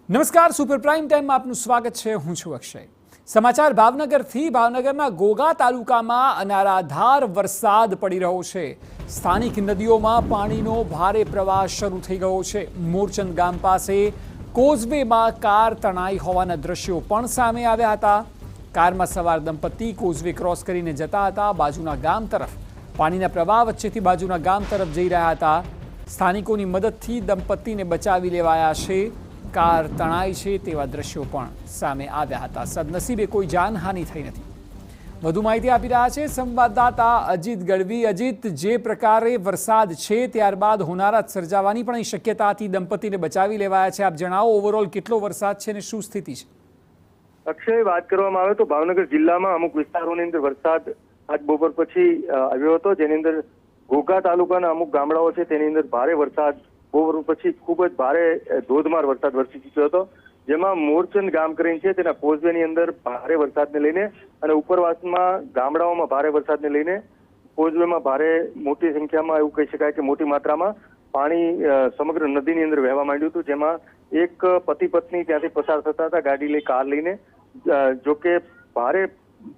નમસ્કાર, super prime ટાઈમમાં આપનું સ્વાગત છે। હું છું અક્ષય। સમાચાર ભાવનગરથી। ભાવનગરના ઘોઘા તાલુકામાં અનારાધાર વરસાદ પડી રહ્યો છે। સ્થાનિક નદીઓમાં પાણીનો ભારે પ્રવાહ શરૂ થઈ ગયો છે। મોરચંદ ગામ પાસે કોઝવેમાં કાર તણાઈ હોવાના દ્રશ્યો પણ સામે આવ્યા હતા। કારમાં સવાર દંપતી કોઝવે ક્રોસ કરીને જતા હતા। બાજુના ગામ તરફ પાણીના પ્રવાહ વચ્ચેથી બાજુના ગામ તરફ જઈ રહ્યા હતા। સ્થાનિકોની મદદથી દંપતીને બચાવી લેવાયા છે। કાર તણાઈ છે તેવા દ્રશ્યો પણ સામે આવ્યા હતા। સદનસીબે કોઈ જાનહાનિ થઈ નથી। વધુ માહિતી આપી રહ્યા છે સંવાદદાતા અજીત ગઢવી। અજીત, જે પ્રકારે વરસાદ છે ત્યારબાદ હોનારત સર્જાવાની પણ શક્યતા હતી, દંપતીને બચાવી લેવાયા છે। આપ જણાવો, ઓવરઓલ કેટલો વરસાદ છે અને શું સ્થિતિ છે? અક્ષય, વાત કરવામાં આવે તો ભાવનગર જિલ્લામાં અમુક વિસ્તારોની અંદર વરસાદ આજ બપોર પછી આવ્યો હતો, જેની અંદર ઘોઘા તાલુકાના અમુક ગામડાઓ છે તેની અંદર ભારે વરસાદ બપોર પછી ખૂબ જ ભારે ધોધમાર વરસાદ વરસી ચૂક્યો હતો। જેમાં મોરચંદ ગામ કરીને છે તેના કોઝવેની અંદર ભારે વરસાદને લઈને અને ઉપરવાસમાં ગામડાઓમાં ભારે વરસાદને લઈને કોઝવેમાં ભારે મોટી સંખ્યામાં એવું કહી શકાય કે મોટી માત્રામાં પાણી સમગ્ર નદીની અંદર વહેવા માંડ્યું હતું। જેમાં એક પતિ પત્ની ત્યાંથી પસાર થતા હતા ગાડી લઈ, કાર લઈને। જોકે ભારે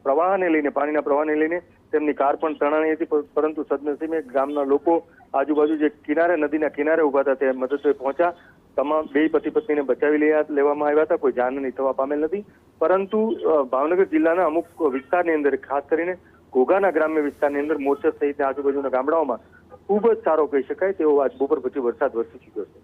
પ્રવાહને લઈને, પાણીના પ્રવાહને લઈને તેમની કાર પણ તણાઈ હતી, પરંતુ સદનસીબે ગામના લોકો આજુબાજુ જે કિનારે, નદીના કિનારે ઉભા હતા તે મદદે પહોંચ્યા। તમામ બે પતિ પત્નીને બચાવી લેવામાં આવ્યા હતા। કોઈ જાનહાનિ થવા પામેલ નથી। પરંતુ ભાવનગર જિલ્લાના અમુક વિસ્તારની અંદર, ખાસ કરીને ઘોઘાના ગ્રામ્ય વિસ્તારની અંદર મોરચદ સહિતના આજુબાજુના ગામડાઓમાં ખૂબ જ સારો કહી શકાય તેવો આજ બપોર પછી વરસાદ વરસી ચૂક્યો છે।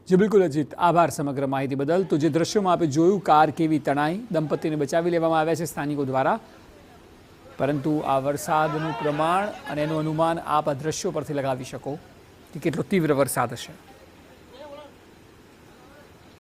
જી બિલકુલ અજીત, આભાર સમગ્ર માહિતી બદલ। તો જે દ્રશ્યોમાં આપણે જોયું, કાર કેવી તણાઈ, દંપતીને બચાવી લેવામાં આવ્યા છે સ્થાનિકો દ્વારા, પરંતુ આ વરસાદનું પ્રમાણ અને એનું અનુમાન આપ આ દ્રશ્યો પરથી લગાવી શકો કે કેટલો તીવ્ર વરસાદ હશે।